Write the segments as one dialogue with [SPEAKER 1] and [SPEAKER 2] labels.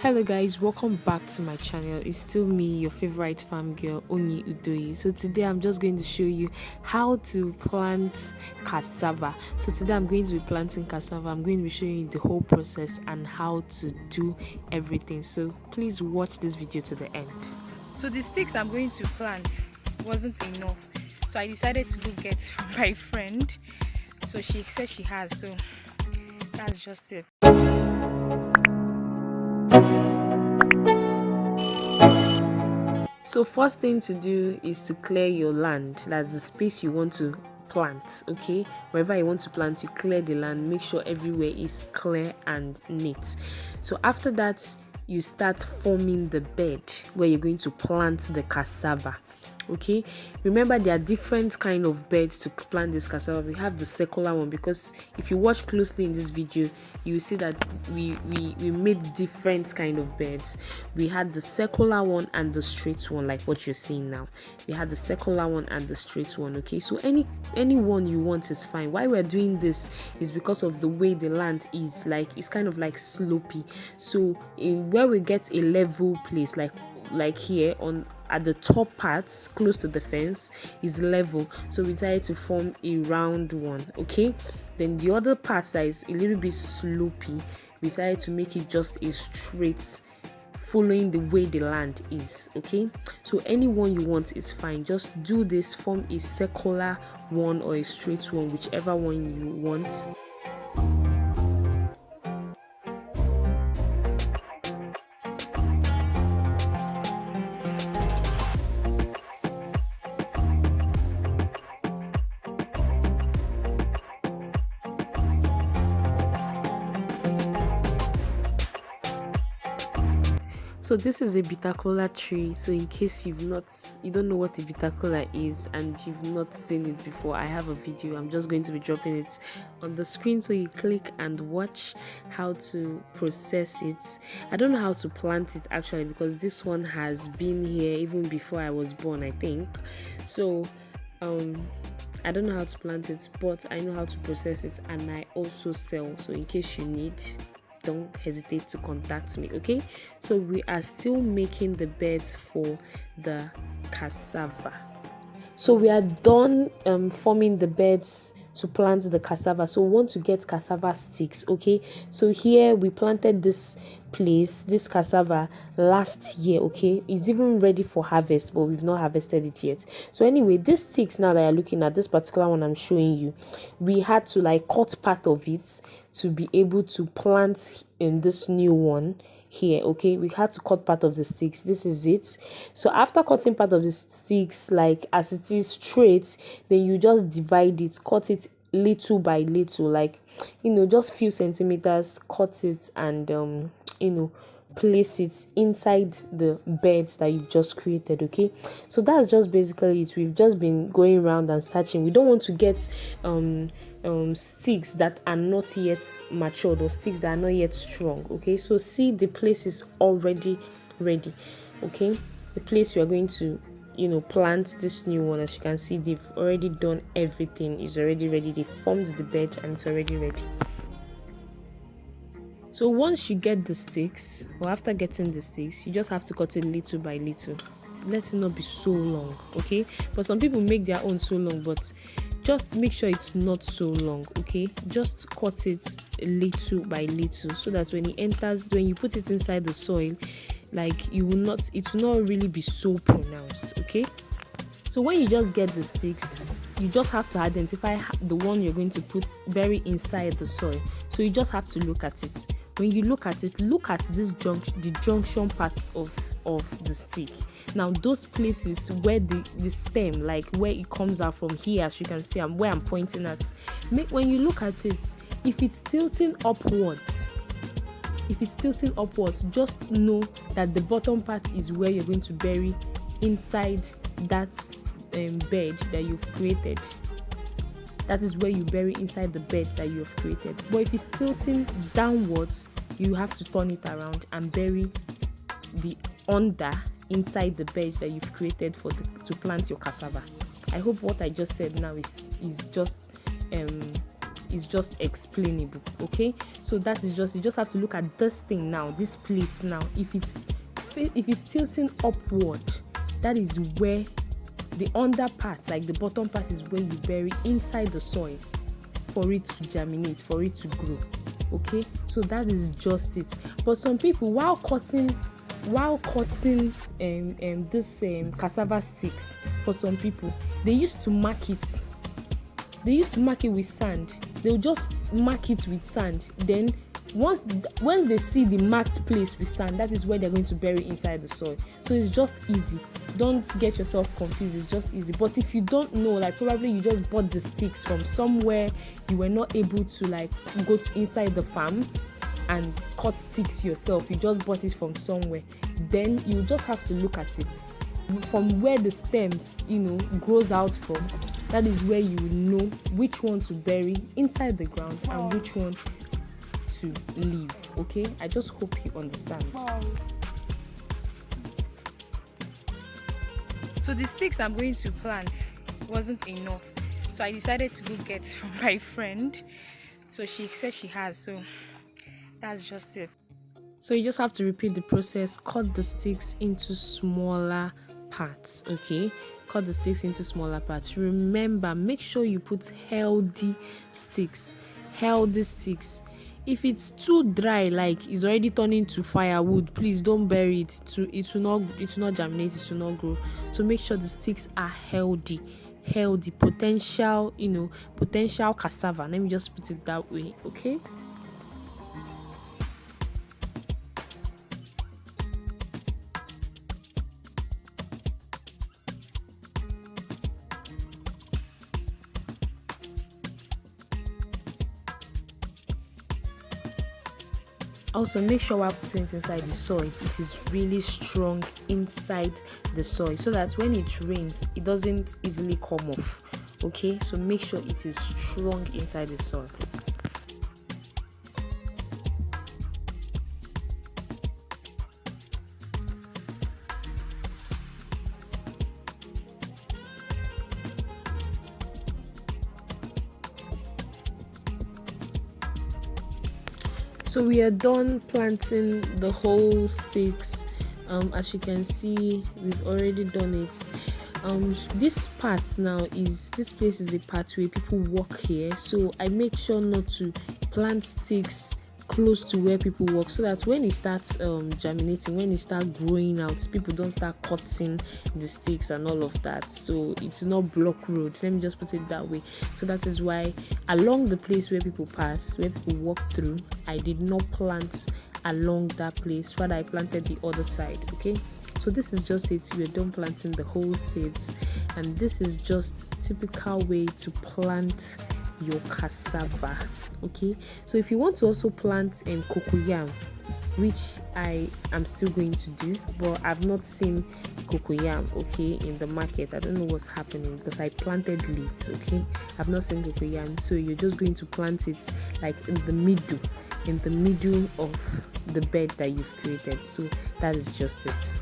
[SPEAKER 1] Hello guys, welcome back to my channel. It's still me, your favorite farm girl, Onyii Unscripted. So today I'm just going to show you how to plant cassava. So today I'm going to be planting cassava. I'm going to be showing you the whole process and how to do everything. So please watch this video to the end.
[SPEAKER 2] So the sticks I'm going to plant wasn't enough, so I decided to go get from my friend. So she said she has, so that's just it.
[SPEAKER 1] So first thing to do is to clear your land. That's the space you want to plant. Okay, wherever you want to plant, you clear the land, make sure everywhere is clear and neat. So after that, you start forming the bed where you're going to plant the cassava. Okay, remember there are different kind of beds to plant this cassava. We have the circular one, because if you watch closely in this video, you will see that we made different kind of beds. We had the circular one and the straight one, like what you're seeing now. We had the circular one and the straight one. Okay, so any one you want is fine. Why we're doing this is because of the way the land is, like it's kind of like slopey. So in where we get a level place, like here on at the top parts close to the fence is level, so we decided to form a round one. Okay, then the other part that is a little bit slopey, we decided to make it just a straight, following the way the land is. Okay, so any one you want is fine. Just do this, form a circular one or a straight one, whichever one you want. So this is a bitter kola tree. So in case you don't know what a bitter kola is and you've not seen it before, I have a video. I'm just going to be dropping it on the screen, so you click and watch how to process it. I don't know how to plant it actually, because this one has been here even before I was born, I think. So I don't know how to plant it, but I know how to process it, and I also sell. So in case you need, don't hesitate to contact me. Okay, so we are still making the beds for the cassava. So we are done forming the beds to plant the cassava. So we want to get cassava sticks. Okay, so here we planted this cassava last year. Okay, it's even ready for harvest, but we've not harvested it yet. So anyway, these sticks now that you're looking at, this particular one I'm showing you, we had to like cut part of it to be able to plant in this new one here. Okay, we had to cut part of the sticks. This is it. So after cutting part of the sticks, like as it is straight, then you just divide it, cut it little by little, like just few centimeters, cut it, and place it inside the beds that you've just created. Okay, so that's just basically it. We've just been going around and searching. We don't want to get sticks that are not yet matured or sticks that are not yet strong. Okay, so see, the place is already ready. Okay, the place we are going to plant this new one, as you can see, they've already done everything. Is already ready. They formed the bed and it's already ready. So once you get the sticks, or after getting the sticks, you just have to cut it little by little. Let it not be so long. Okay, but some people make their own so long, but just make sure it's not so long. Okay, just cut it little by little, so that when you put it inside the soil, like it will not really be so pronounced. Okay, so when you just get the sticks, you just have to identify the one you're going to bury inside the soil. So you just have to look at it. When you look at it, look at the junction part of the stick. Now those places where the stem, like where it comes out from here, as you can see, where I'm pointing at, when you look at it, if it's tilting upwards, just know that the bottom part is where you're going to bury inside that bed that you've created. That is where you bury inside the bed that you have created. But if it's tilting downwards, you have to turn it around and bury the under inside the bed that you've created to plant your cassava. I hope what I just said now is just is just explainable. Okay, so that is just, you just have to look at this thing now, this place now. If it's tilting upward, that is where the under part, like the bottom part, is where you bury inside the soil for it to germinate, for it to grow. Okay, so that is just it. But some people, while cutting this cassava sticks, for some people, they used to mark it with sand. They'll just mark it with sand. Then once they see the marked place with sand, that is where they're going to bury inside the soil. So it's just easy. Don't get yourself confused. It's just easy. But if you don't know, like probably you just bought the sticks from somewhere, you were not able to like go to inside the farm and cut sticks yourself, you just bought it from somewhere, then you just have to look at it from where the stems grows out from. That is where you will know which one to bury inside the ground and which one to leave. Okay, I just hope you understand.
[SPEAKER 2] So the sticks I'm going to plant wasn't enough, so I decided to go get from my friend. So she said she has, so that's just it.
[SPEAKER 1] So you just have to repeat the process. Cut the sticks into smaller parts. Okay, cut the sticks into smaller parts. Remember, make sure you put healthy sticks. If it's too dry, like it's already turning to firewood, please don't bury it. It will not germinate, it will not grow. So make sure the sticks are healthy, potential cassava. Let me just put it that way. Okay. Also, make sure while putting it inside the soil, it is really strong inside the soil, so that when it rains, it doesn't easily come off. Okay, so make sure it is strong inside the soil. So we are done planting the whole sticks. As you can see, we've already done it. This place is a part where people walk here, so I make sure not to plant sticks close to where people walk, so that when it starts germinating, when it starts growing out, people don't start cutting the sticks and all of that, so it will not block road. Let me just put it that way. So that is why along the place where people pass, where people walk through, I did not plant along that place, rather I planted the other side. Okay, so this is just it. We're done planting the whole seeds, and this is just typical way to plant your cassava. Okay, so if you want to also plant cocoyam, which I am still going to do, but I've not seen cocoyam in the market. I don't know what's happening because I planted late. Okay, I've not seen cocoyam, so you're just going to plant it like in the middle of the bed that you've created. So that is just it.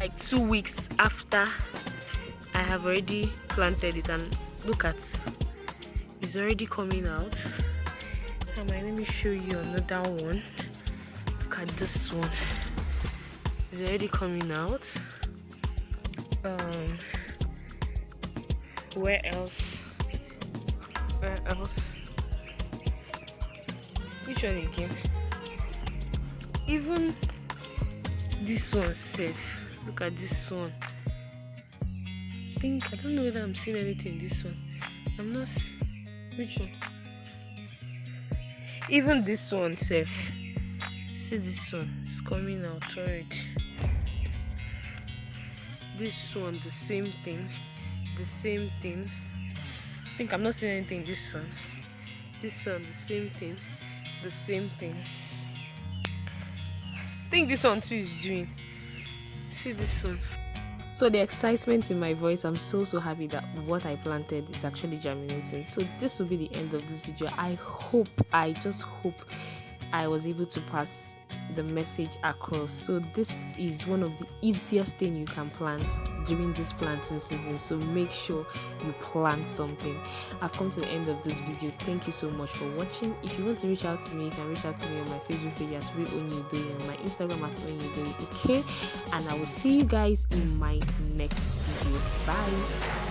[SPEAKER 1] Like 2 weeks after I have already planted it, and look at, it's already coming out. Let me show you another one. Look at this one, it's already coming out. Where else? Which one again? Even this one safe. Look at this one. I don't know whether I'm seeing anything in this one. I'm not. Which one? Even this one safe. See, this one is coming out already. This one, the same thing. I think I'm not seeing anything in this one. This one, the same thing. I think this one too is doing. See this one. So the excitement in my voice, I'm so happy that what I planted is actually germinating. So this will be the end of this video. I just hope I was able to pass the message across. So this is one of the easiest thing you can plant during this planting season, so make sure you plant something. I've come to the end of this video. Thank you so much for watching. If you want to reach out to me, you can reach out to me on my Facebook page as Onyii Unscripted, on my Instagram as Onyii Unscripted, okay? And I will see you guys in my next video. Bye.